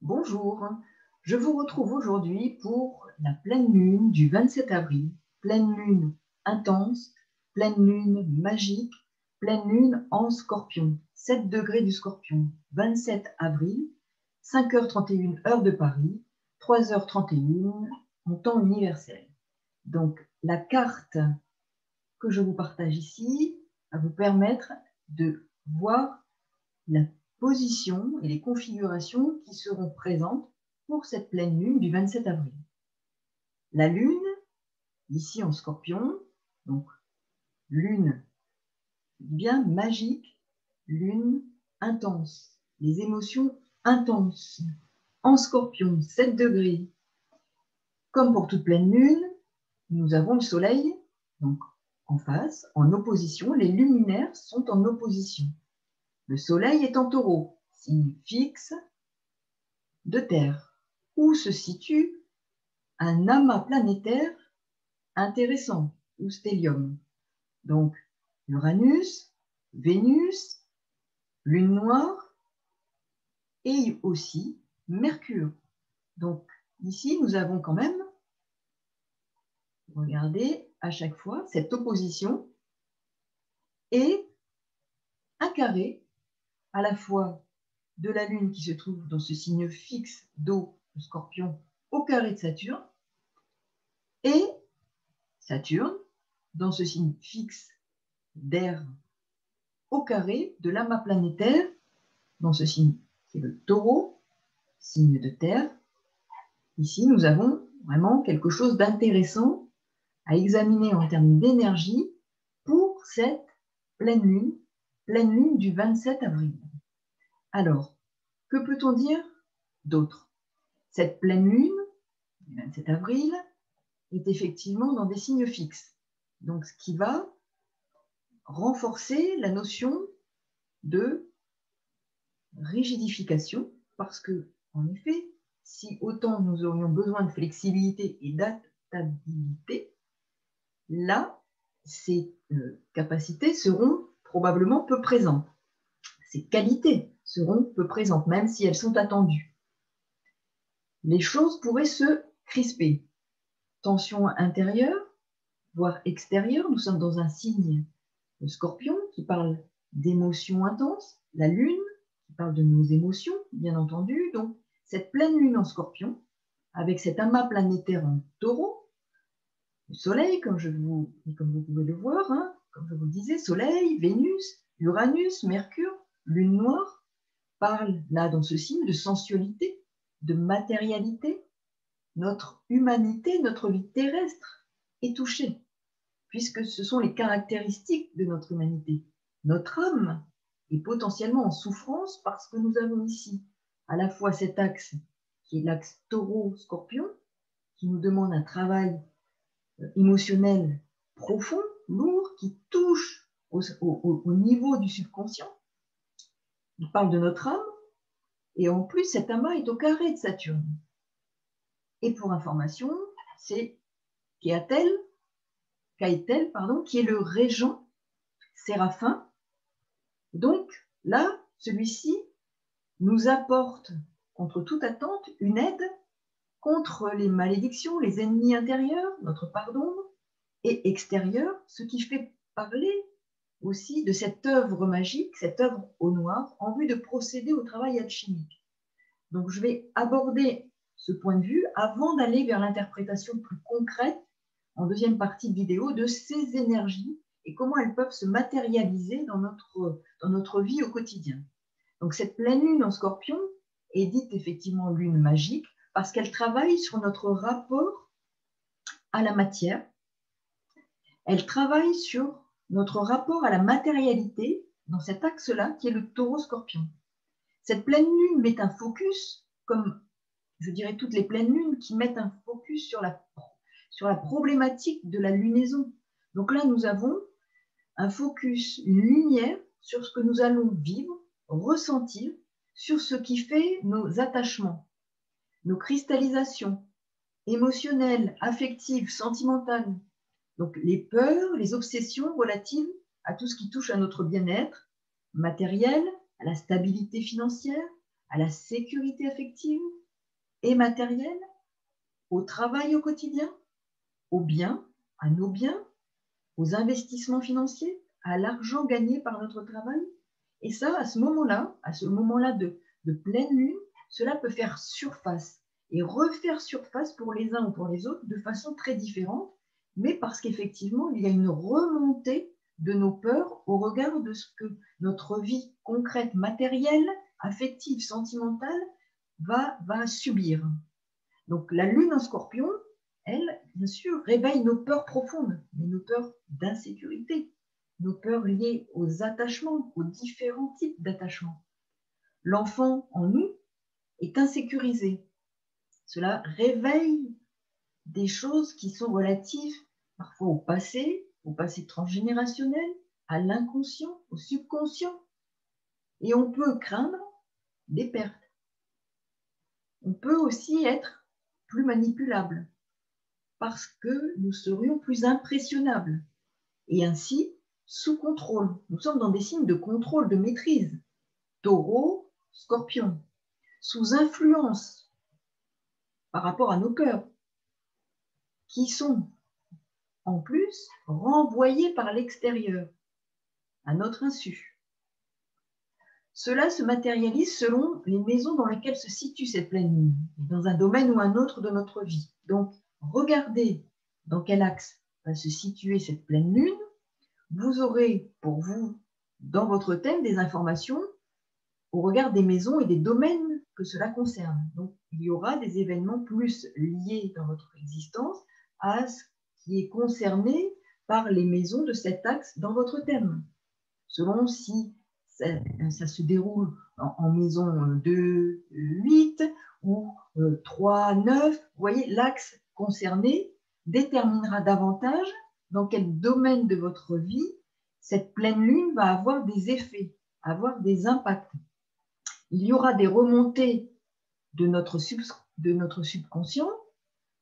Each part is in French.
Bonjour, je vous retrouve aujourd'hui pour la pleine lune du 27 avril. Pleine lune intense, pleine lune magique, pleine lune en scorpion. 7 degrés du scorpion, 27 avril, 5h31 heure de Paris, 3h31 en temps universel. Donc la carte que je vous partage ici va vous permettre de voir la position et les configurations qui seront présentes pour cette pleine lune du 27 avril. La lune, ici en scorpion, donc lune bien magique, lune intense, les émotions intenses. En scorpion, 7 degrés. Comme pour toute pleine lune, nous avons le soleil donc en face, en opposition, les luminaires sont en opposition. Le soleil est en taureau, signe fixe de terre, où se situe un amas planétaire intéressant, ou stellium. Donc, Uranus, Vénus, Lune noire et aussi Mercure. Donc, ici, nous avons quand même, regardez, à chaque fois, cette opposition et un carré à la fois de la Lune qui se trouve dans ce signe fixe d'eau, le Scorpion, au carré de Saturne, et Saturne dans ce signe fixe d'air au carré de l'amas planétaire dans ce signe qui est le Taureau, signe de terre. Ici, nous avons vraiment quelque chose d'intéressant à examiner en termes d'énergie pour cette pleine lune du 27 avril. Alors, que peut-on dire d'autre? Cette pleine lune du 27 avril est effectivement dans des signes fixes, donc ce qui va renforcer la notion de rigidification, parce que, en effet, si autant nous aurions besoin de flexibilité et d'adaptabilité, là, ces capacités seront probablement peu présentes. Ces qualités seront peu présentes, même si elles sont attendues. Les choses pourraient se crisper. Tension intérieure, voire extérieure. Nous sommes dans un signe de Scorpion qui parle d'émotions intenses, la Lune qui parle de nos émotions, bien entendu. Donc, cette pleine Lune en Scorpion, avec cet amas planétaire en Taureau, le Soleil, comme vous pouvez le voir, hein, comme je vous le disais, Soleil, Vénus, Uranus, Mercure, Lune noire, parlent là dans ce signe de sensualité, de matérialité. Notre humanité, notre vie terrestre est touchée, puisque ce sont les caractéristiques de notre humanité. Notre âme est potentiellement en souffrance parce que nous avons ici à la fois cet axe qui est l'axe Taureau-Scorpion, qui nous demande un travail émotionnel profond, lourd, qui touche au niveau du subconscient. Il parle de notre âme, et en plus cet amas est au carré de Saturne. Et pour information, c'est Caïtel, qui est le régent séraphin. Donc là, celui-ci nous apporte, contre toute attente, une aide contre les malédictions, les ennemis intérieurs, notre part d'ombre, et extérieur, ce qui fait parler aussi de cette œuvre magique, cette œuvre au noir, en vue de procéder au travail alchimique. Donc je vais aborder ce point de vue avant d'aller vers l'interprétation plus concrète en deuxième partie de vidéo de ces énergies et comment elles peuvent se matérialiser dans notre vie au quotidien. Donc cette pleine lune en Scorpion est dite effectivement lune magique parce qu'elle travaille sur notre rapport à la matière. Elle travaille sur notre rapport à la matérialité dans cet axe-là qui est le Taureau-Scorpion. Cette pleine lune met un focus, comme je dirais toutes les pleines lunes, qui mettent un focus sur la problématique de la lunaison. Donc là, nous avons un focus, une lumière sur ce que nous allons vivre, ressentir, sur ce qui fait nos attachements, nos cristallisations émotionnelles, affectives, sentimentales. Donc les peurs, les obsessions relatives à tout ce qui touche à notre bien-être matériel, à la stabilité financière, à la sécurité affective et matérielle, au travail au quotidien, aux biens, à nos biens, aux investissements financiers, à l'argent gagné par notre travail. Et ça, à ce moment-là de pleine lune, cela peut faire surface et refaire surface pour les uns ou pour les autres de façon très différente, mais parce qu'effectivement, il y a une remontée de nos peurs au regard de ce que notre vie concrète, matérielle, affective, sentimentale va subir. Donc la lune en Scorpion, elle, bien sûr, réveille nos peurs profondes, mais nos peurs d'insécurité, nos peurs liées aux attachements, aux différents types d'attachements. L'enfant en nous est insécurisé. Cela réveille des choses qui sont relatives parfois au passé transgénérationnel, à l'inconscient, au subconscient. Et on peut craindre des pertes. On peut aussi être plus manipulable parce que nous serions plus impressionnables et ainsi sous contrôle. Nous sommes dans des signes de contrôle, de maîtrise. Taureau, Scorpion, sous influence par rapport à nos cœurs, qui sont en plus renvoyés par l'extérieur, à notre insu. Cela se matérialise selon les maisons dans lesquelles se situe cette pleine lune, dans un domaine ou un autre de notre vie. Donc, regardez dans quel axe va se situer cette pleine lune. Vous aurez pour vous, dans votre thème, des informations au regard des maisons et des domaines que cela concerne. Donc, il y aura des événements plus liés dans votre existence à ce qui est concerné par les maisons de cet axe dans votre thème. Selon si ça se déroule en maison 2, 8 ou 3, 9, vous voyez, l'axe concerné déterminera davantage dans quel domaine de votre vie cette pleine lune va avoir des effets, avoir des impacts. Il y aura des remontées de notre subconscient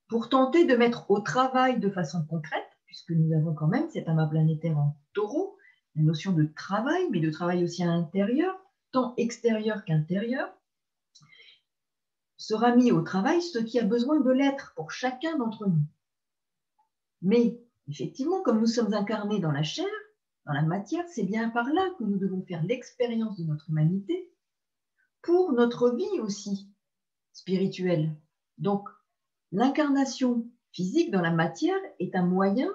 pour tenter de mettre au travail de façon concrète, puisque nous avons quand même cet amas planétaire en Taureau, la notion de travail, mais de travail aussi à l'intérieur, tant extérieur qu'intérieur, sera mis au travail ce qui a besoin de l'être pour chacun d'entre nous. Mais effectivement, comme nous sommes incarnés dans la chair, dans la matière, c'est bien par là que nous devons faire l'expérience de notre humanité pour notre vie aussi spirituelle. Donc, l'incarnation physique dans la matière est un moyen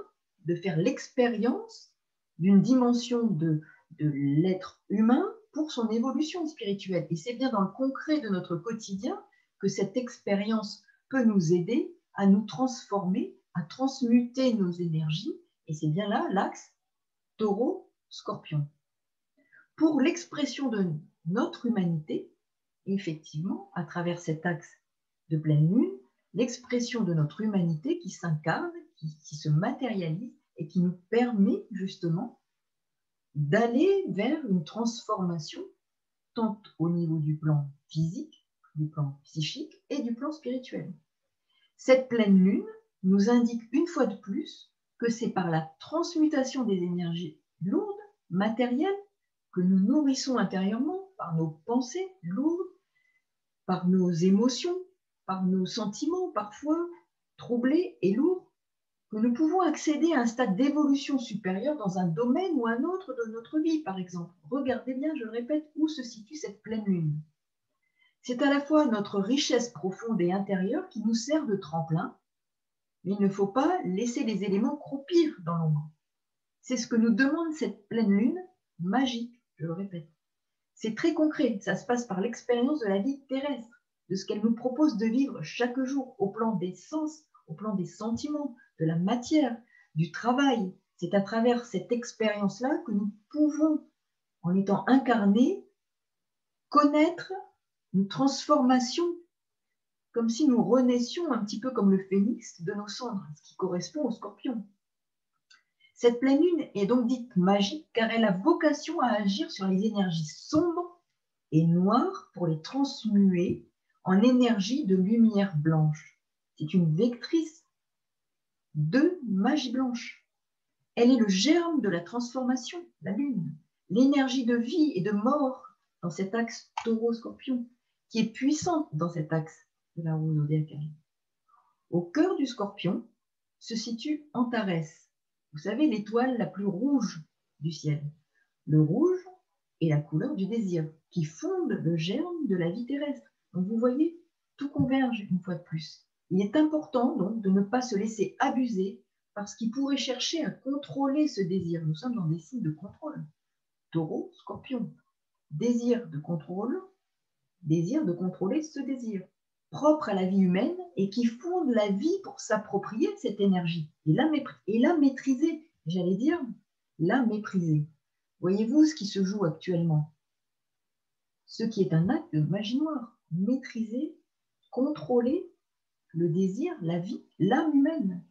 de faire l'expérience d'une dimension de l'être humain pour son évolution spirituelle. Et c'est bien dans le concret de notre quotidien que cette expérience peut nous aider à nous transformer, à transmuter nos énergies. Et c'est bien là l'axe Taureau-Scorpion. Pour l'expression de notre humanité, effectivement, à travers cet axe de pleine lune, l'expression de notre humanité qui s'incarne, qui se matérialise et qui nous permet justement d'aller vers une transformation tant au niveau du plan physique, du plan psychique et du plan spirituel. Cette pleine lune nous indique une fois de plus que c'est par la transmutation des énergies lourdes, matérielles, que nous nourrissons intérieurement par nos pensées lourdes, par nos émotions, par nos sentiments parfois troublés et lourds, que nous pouvons accéder à un stade d'évolution supérieure dans un domaine ou un autre de notre vie, par exemple. Regardez bien, je le répète, où se situe cette pleine lune. C'est à la fois notre richesse profonde et intérieure qui nous sert de tremplin, mais il ne faut pas laisser les éléments croupir dans l'ombre. C'est ce que nous demande cette pleine lune magique, je le répète. C'est très concret, ça se passe par l'expérience de la vie terrestre, de ce qu'elle nous propose de vivre chaque jour au plan des sens, au plan des sentiments, de la matière, du travail. C'est à travers cette expérience-là que nous pouvons, en étant incarnés, connaître une transformation, comme si nous renaissions un petit peu comme le phénix de nos cendres, ce qui correspond au Scorpion. Cette pleine lune est donc dite magique car elle a vocation à agir sur les énergies sombres et noires pour les transmuer en énergie de lumière blanche. C'est une vectrice de magie blanche. Elle est le germe de la transformation, la lune, l'énergie de vie et de mort dans cet axe Taureau-Scorpion qui est puissante dans cet axe de la roue zodiacale. Au cœur du Scorpion se situe Antares. Vous savez, l'étoile la plus rouge du ciel. Le rouge est la couleur du désir, qui fonde le germe de la vie terrestre. Donc vous voyez, tout converge une fois de plus. Il est important donc de ne pas se laisser abuser par ce qui pourrait chercher à contrôler ce désir. Nous sommes dans des signes de contrôle. Taureau, Scorpion. Désir de contrôler ce désir, propre à la vie humaine et qui fonde la vie pour s'approprier cette énergie et la maîtriser, j'allais dire, la mépriser. Voyez-vous ce qui se joue actuellement? Ce qui est un acte de magie noire. Maîtriser, contrôler le désir, la vie, l'âme humaine.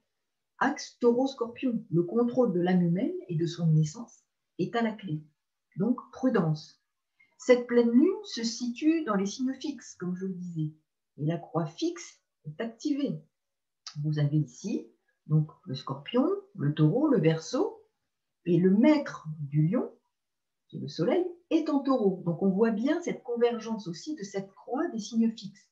Axe taureau-scorpion, le contrôle de l'âme humaine et de son naissance est à la clé. Donc, prudence. Cette pleine lune se situe dans les signes fixes, comme je le disais, et la croix fixe est activée. Vous avez ici donc le Scorpion, le Taureau, le Verseau, et le maître du Lion, qui est le Soleil, est en Taureau. Donc on voit bien cette convergence aussi de cette croix des signes fixes.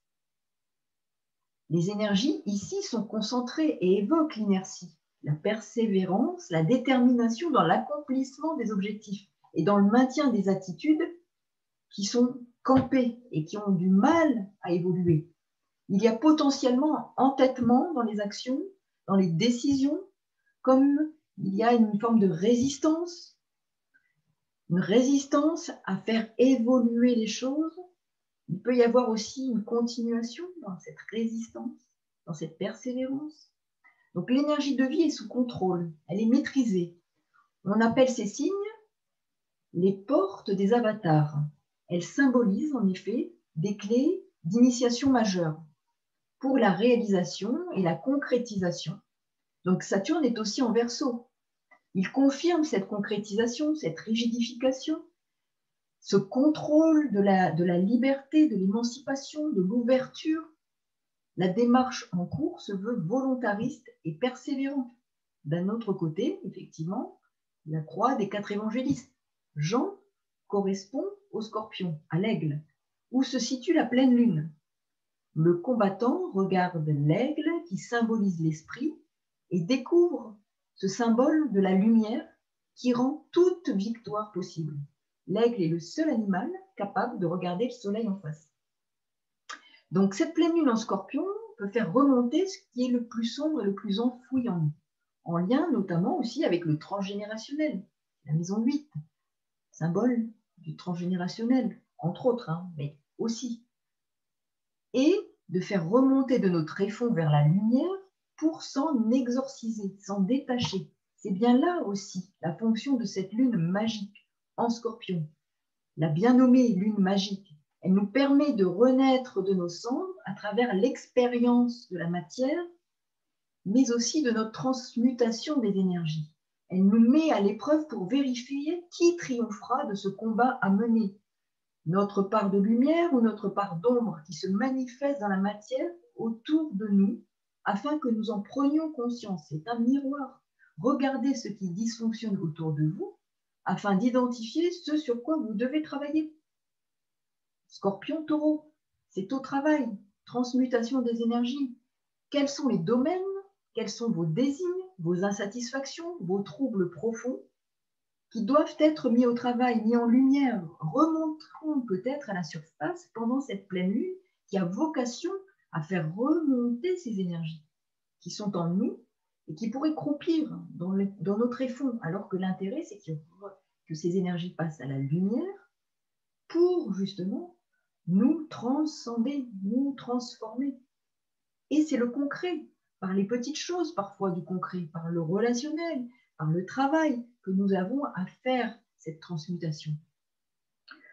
Les énergies ici sont concentrées et évoquent l'inertie, la persévérance, la détermination dans l'accomplissement des objectifs et dans le maintien des attitudes qui sont campés et qui ont du mal à évoluer. Il y a potentiellement entêtement dans les actions, dans les décisions, comme il y a une forme de résistance, une résistance à faire évoluer les choses. Il peut y avoir aussi une continuation dans cette résistance, dans cette persévérance. Donc l'énergie de vie est sous contrôle, elle est maîtrisée. On appelle ces signes les portes des avatars. Elles symbolisent en effet des clés d'initiation majeure pour la réalisation et la concrétisation. Donc Saturne est aussi en Verseau. Il confirme cette concrétisation, cette rigidification, ce contrôle de la liberté, de l'émancipation, de l'ouverture. La démarche en cours se veut volontariste et persévérante. D'un autre côté, effectivement, la croix des 4 évangélistes. Jean correspond au Scorpion, à l'aigle, où se situe la pleine lune. Le combattant regarde l'aigle qui symbolise l'esprit et découvre ce symbole de la lumière qui rend toute victoire possible. L'aigle est le seul animal capable de regarder le soleil en face. Donc cette pleine lune en Scorpion peut faire remonter ce qui est le plus sombre et le plus enfoui en nous, en lien notamment aussi avec le transgénérationnel, la maison 8, symbole du transgénérationnel, entre autres, mais aussi. Et de faire remonter de nos tréfonds vers la lumière pour s'en exorciser, s'en détacher. C'est bien là aussi la fonction de cette lune magique en Scorpion. La bien nommée lune magique, elle nous permet de renaître de nos cendres à travers l'expérience de la matière, mais aussi de notre transmutation des énergies. Elle nous met à l'épreuve pour vérifier qui triomphera de ce combat à mener. Notre part de lumière ou notre part d'ombre qui se manifeste dans la matière autour de nous, afin que nous en prenions conscience. C'est un miroir. Regardez ce qui dysfonctionne autour de vous, afin d'identifier ce sur quoi vous devez travailler. Scorpion, Taureau, c'est au travail, transmutation des énergies. Quels sont les domaines, quels sont vos désirs, vos insatisfactions, vos troubles profonds qui doivent être mis au travail, mis en lumière, remonteront peut-être à la surface pendant cette pleine lune qui a vocation à faire remonter ces énergies qui sont en nous et qui pourraient croupir dans nos tréfonds, alors que l'intérêt, c'est que ces énergies passent à la lumière pour justement nous transcender, nous transformer. Et c'est le concret, par les petites choses parfois du concret, par le relationnel, par le travail que nous avons à faire cette transmutation.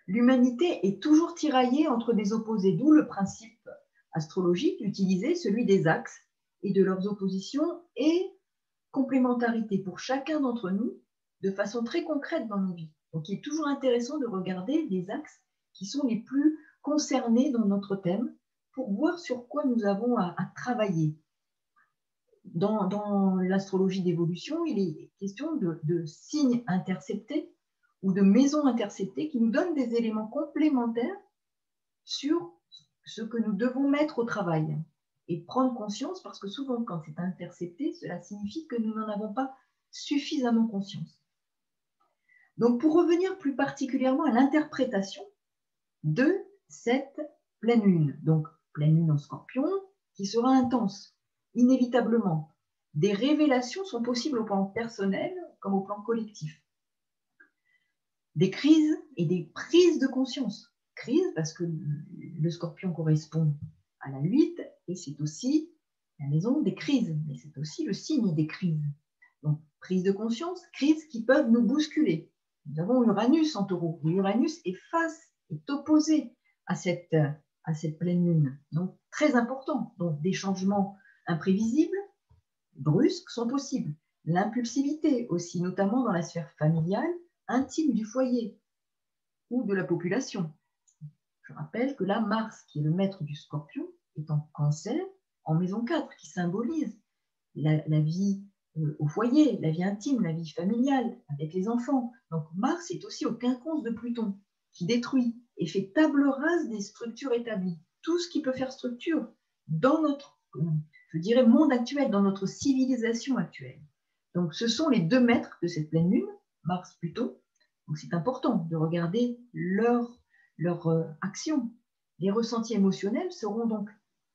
L'humanité est toujours tiraillée entre des opposés, d'où le principe astrologique utilisé, celui des axes et de leurs oppositions et complémentarité pour chacun d'entre nous de façon très concrète dans nos vies. Donc il est toujours intéressant de regarder des axes qui sont les plus concernés dans notre thème pour voir sur quoi nous avons à travailler. Dans l'astrologie d'évolution, il est question de signes interceptés ou de maisons interceptées qui nous donnent des éléments complémentaires sur ce que nous devons mettre au travail et prendre conscience, parce que souvent, quand c'est intercepté, cela signifie que nous n'en avons pas suffisamment conscience. Donc, pour revenir plus particulièrement à l'interprétation de cette pleine lune, donc pleine lune en Scorpion, qui sera intense, inévitablement. Des révélations sont possibles au plan personnel comme au plan collectif. Des crises et des prises de conscience. Crise parce que le Scorpion correspond à la 8 et c'est aussi la maison des crises, mais c'est aussi le signe des crises. Donc, prise de conscience, crises qui peuvent nous bousculer. Nous avons Uranus en Taureau. Et Uranus est opposé à cette pleine lune. Donc, très important. Donc, des changements imprévisibles, brusques, sont possibles. L'impulsivité aussi, notamment dans la sphère familiale, intime du foyer ou de la population. Je rappelle que là, Mars, qui est le maître du Scorpion, est en Cancer, en maison 4, qui symbolise la vie au foyer, la vie intime, la vie familiale, avec les enfants. Donc Mars est aussi au quinconce de Pluton, qui détruit et fait table rase des structures établies. Tout ce qui peut faire structure dans notre, je dirais, monde actuel, dans notre civilisation actuelle. Donc ce sont les deux maîtres de cette pleine lune, Mars-Pluton. Donc c'est important de regarder leur action. Les ressentis émotionnels seront donc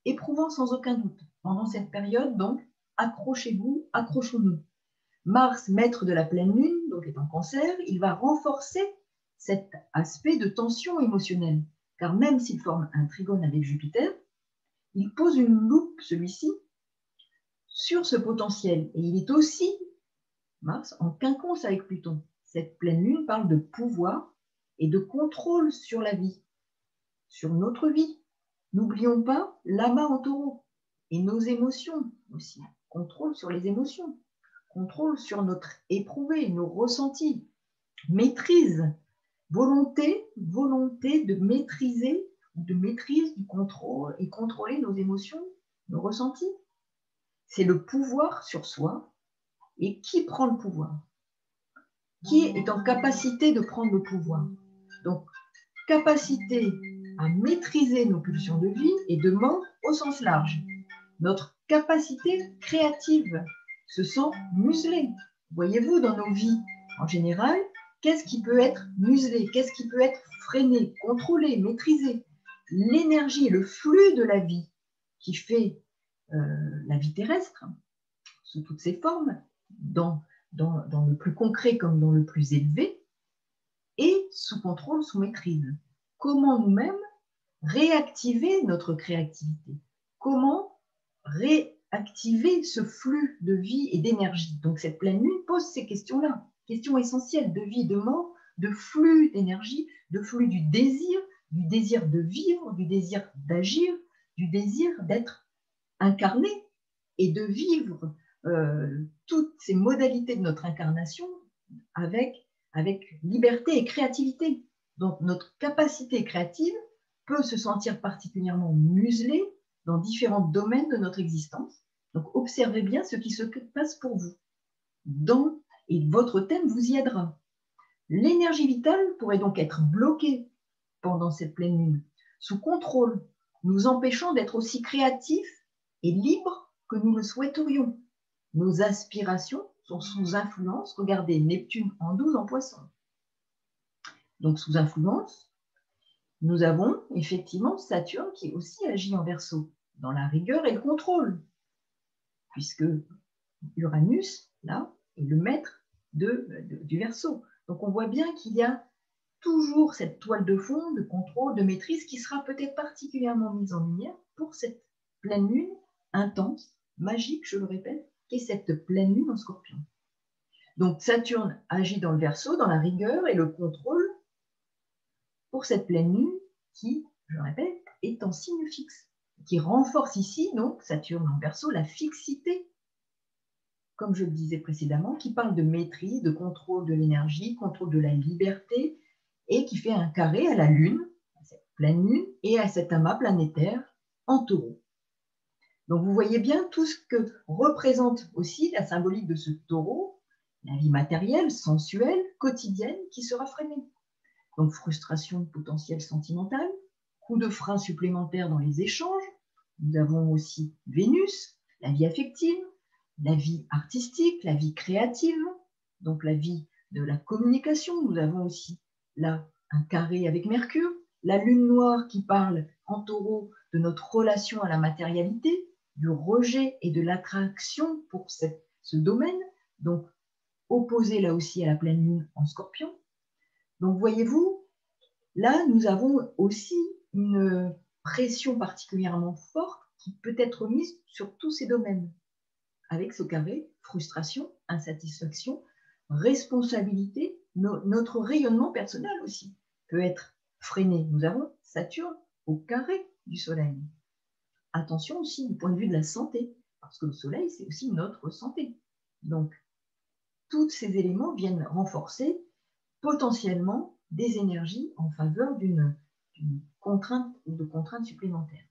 éprouvants sans aucun doute. Pendant cette période, donc, accrochez-vous, accrochons-nous. Mars, maître de la pleine lune, donc est en Cancer, il va renforcer cet aspect de tension émotionnelle, car même s'il forme un trigone avec Jupiter, il pose une loupe, celui-ci, sur ce potentiel. Et il est aussi, Mars, en quinconce avec Pluton. Cette pleine lune parle de pouvoir et de contrôle sur la vie, sur notre vie. N'oublions pas l'amas en Taureau et nos émotions aussi. Contrôle sur les émotions, contrôle sur notre éprouvé, nos ressentis, maîtrise, volonté de maîtriser, de maîtrise du contrôle et contrôler nos émotions, nos ressentis. C'est le pouvoir sur soi. Et qui prend le pouvoir? Qui est en capacité de prendre le pouvoir? Donc, capacité à maîtriser nos pulsions de vie et de mort au sens large. Notre capacité créative se sent muselée. Voyez-vous, dans nos vies, en général, qu'est-ce qui peut être muselé? Qu'est-ce qui peut être freiné, contrôlé, maîtrisé? L'énergie, le flux de la vie qui fait la vie terrestre, sous toutes ses formes, dans le plus concret comme dans le plus élevé, et sous contrôle, sous maîtrise. Comment nous-mêmes réactiver notre créativité? Comment réactiver ce flux de vie et d'énergie? Donc cette pleine lune pose ces questions-là, questions essentielles de vie, de mort, de flux d'énergie, de flux du désir de vivre, du désir d'agir, du désir d'être incarné et de vivre toutes ces modalités de notre incarnation avec liberté et créativité. Donc notre capacité créative peut se sentir particulièrement muselée dans différents domaines de notre existence. Donc observez bien ce qui se passe pour vous. Et votre thème vous y aidera. L'énergie vitale pourrait donc être bloquée pendant cette pleine lune, sous contrôle, nous empêchant d'être aussi créatifs et libres que nous le souhaiterions. Nos aspirations sont sous influence. Regardez, Neptune en 12 en Poisson. Donc sous influence, nous avons effectivement Saturne qui aussi agit en Verseau, dans la rigueur et le contrôle, puisque Uranus, là, est le maître du Verseau. Donc on voit bien qu'il y a toujours cette toile de fond de contrôle, de maîtrise qui sera peut-être particulièrement mise en lumière pour cette pleine lune intense, magique, je le répète, qu'est cette pleine lune en Scorpion. Donc Saturne agit dans le Verseau, dans la rigueur et le contrôle pour cette pleine lune qui, je le répète, est en signe fixe, qui renforce ici, donc Saturne en Verseau, la fixité, comme je le disais précédemment, qui parle de maîtrise, de contrôle de l'énergie, contrôle de la liberté, et qui fait un carré à la Lune, à cette pleine Lune, et à cet amas planétaire en Taureau. Donc vous voyez bien tout ce que représente aussi la symbolique de ce Taureau, la vie matérielle, sensuelle, quotidienne, qui sera freinée. Donc frustration potentielle sentimentale, coup de frein supplémentaire dans les échanges. Nous avons aussi Vénus, la vie affective, la vie artistique, la vie créative, donc la vie de la communication. Nous avons aussi là un carré avec Mercure, la lune noire qui parle en taureau de notre relation à la matérialité, du rejet et de l'attraction pour ce domaine, donc opposé là aussi à la pleine lune en Scorpion. Donc voyez-vous, là nous avons aussi une pression particulièrement forte qui peut être mise sur tous ces domaines, avec ce carré, frustration, insatisfaction, responsabilité, notre rayonnement personnel aussi peut être freiné. Nous avons Saturne au carré du Soleil. Attention aussi du point de vue de la santé, parce que le Soleil, c'est aussi notre santé. Donc, tous ces éléments viennent renforcer potentiellement des énergies en faveur d'une contrainte ou de contraintes supplémentaires.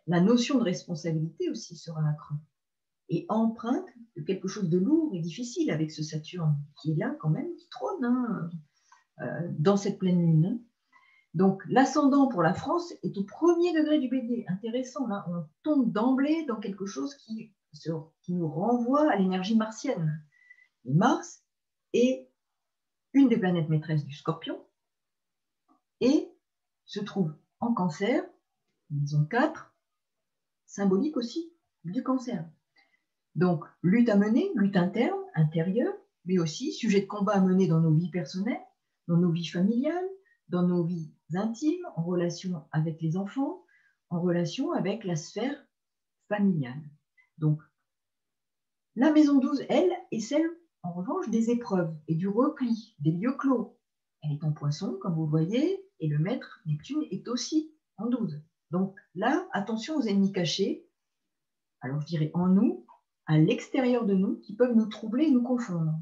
La notion de responsabilité aussi sera accrue et empreinte de quelque chose de lourd et difficile avec ce Saturne qui est là quand même, qui trône dans cette pleine lune. Donc l'ascendant pour la France est au premier degré du Bélier. Intéressant, là, on tombe d'emblée dans quelque chose qui nous renvoie à l'énergie martienne. Et Mars est une des planètes maîtresses du Scorpion et se trouve en Cancer, maison 4, symbolique aussi du Cancer. Donc, lutte à mener, lutte interne, intérieure, mais aussi sujet de combat à mener dans nos vies personnelles, dans nos vies familiales, dans nos vies intimes, en relation avec les enfants, en relation avec la sphère familiale. Donc, la maison 12, elle, est celle, en revanche, des épreuves et du repli, des lieux clos. Elle est en Poisson, comme vous le voyez, et le maître Neptune est aussi en 12. Donc là, attention aux ennemis cachés, alors je dirais en nous, à l'extérieur de nous, qui peuvent nous troubler et nous confondre.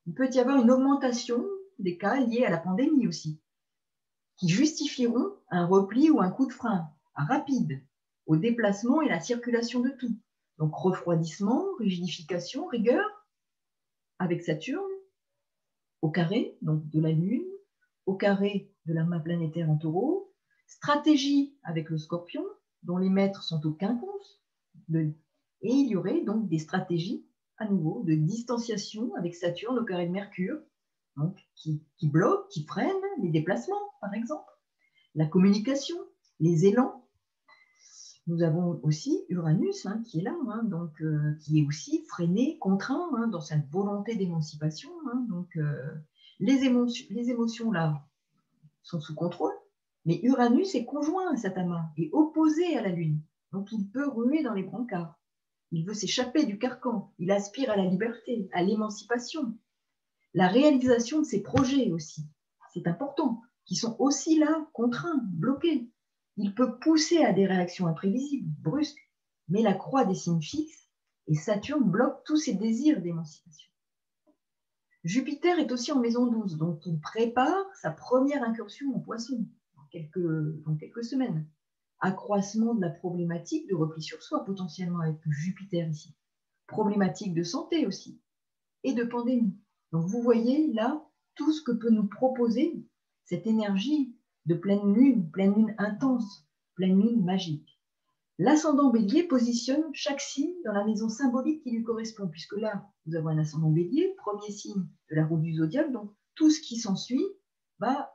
Il peut y avoir une augmentation des cas liés à la pandémie aussi, qui justifieront un repli ou un coup de frein rapide au déplacement et la circulation de tout. Donc refroidissement, rigidification, rigueur, avec Saturne, au carré, donc de la Lune, au carré de la main planétaire en taureau, stratégie avec le Scorpion, dont les maîtres sont au quinconce, et il y aurait donc des stratégies à nouveau de distanciation avec Saturne au carré de Mercure, donc qui bloquent, qui freinent les déplacements, par exemple, la communication, les élans. Nous avons aussi Uranus qui est là, donc, qui est aussi freiné, contraint dans sa volonté d'émancipation. Donc, les émotions là sont sous contrôle, mais Uranus est conjoint à Satama et opposé à la Lune. Donc, il peut ruer dans les brancards. Il veut s'échapper du carcan. Il aspire à la liberté, à l'émancipation. La réalisation de ses projets aussi, c'est important, qui sont aussi là, contraints, bloqués. Il peut pousser à des réactions imprévisibles, brusques, mais la croix des signes fixes et Saturne bloque tous ses désirs d'émancipation. Jupiter est aussi en maison 12, donc il prépare sa première incursion en Poisson dans quelques semaines. Accroissement de la problématique de repli sur soi potentiellement avec Jupiter ici. Problématique de santé aussi et de pandémie. Donc vous voyez là tout ce que peut nous proposer cette énergie de pleine lune intense, pleine lune magique. L'ascendant Bélier positionne chaque signe dans la maison symbolique qui lui correspond, puisque là, vous avez un ascendant Bélier, premier signe de la roue du zodiaque, donc tout ce qui s'ensuit va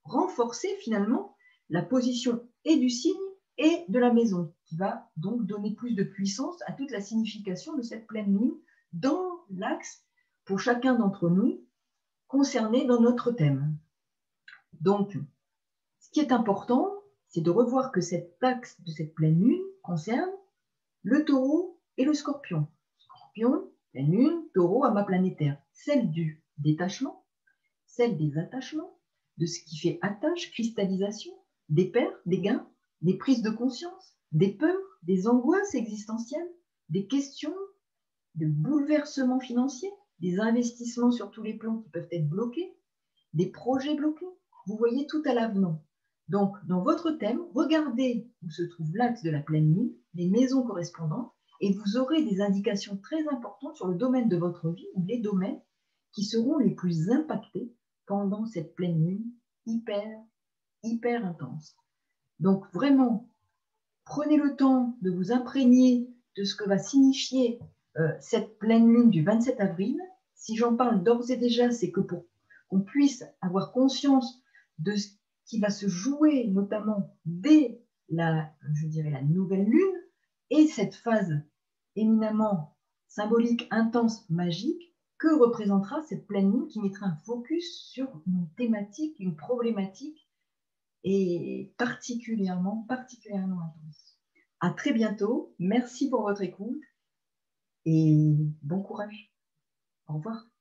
renforcer finalement la position et du signe et de la maison, qui va donc donner plus de puissance à toute la signification de cette pleine lune dans l'axe pour chacun d'entre nous concernés dans notre thème. Donc, ce qui est important, c'est de revoir que cet axe de cette pleine lune concerne le taureau et le scorpion. Scorpion, pleine lune, taureau, amas planétaire. Celle du détachement, celle des attachements, de ce qui fait attache, cristallisation, des pertes, des gains, des prises de conscience, des peurs, des angoisses existentielles, des questions de bouleversements financiers, des investissements sur tous les plans qui peuvent être bloqués, des projets bloqués. Vous voyez tout à l'avenant. Donc, dans votre thème, regardez où se trouve l'axe de la pleine lune, les maisons correspondantes, et vous aurez des indications très importantes sur le domaine de votre vie ou les domaines qui seront les plus impactés pendant cette pleine lune hyper intense. Donc vraiment, prenez le temps de vous imprégner de ce que va signifier cette pleine lune du 27 avril. Si j'en parle d'ores et déjà, c'est que pour qu'on puisse avoir conscience de ce qui va se jouer, notamment dès je dirais, la nouvelle lune, et cette phase éminemment symbolique, intense, magique, que représentera cette pleine lune qui mettra un focus sur une thématique, une problématique, et particulièrement intense. À très bientôt. Merci pour votre écoute et bon courage. Au revoir.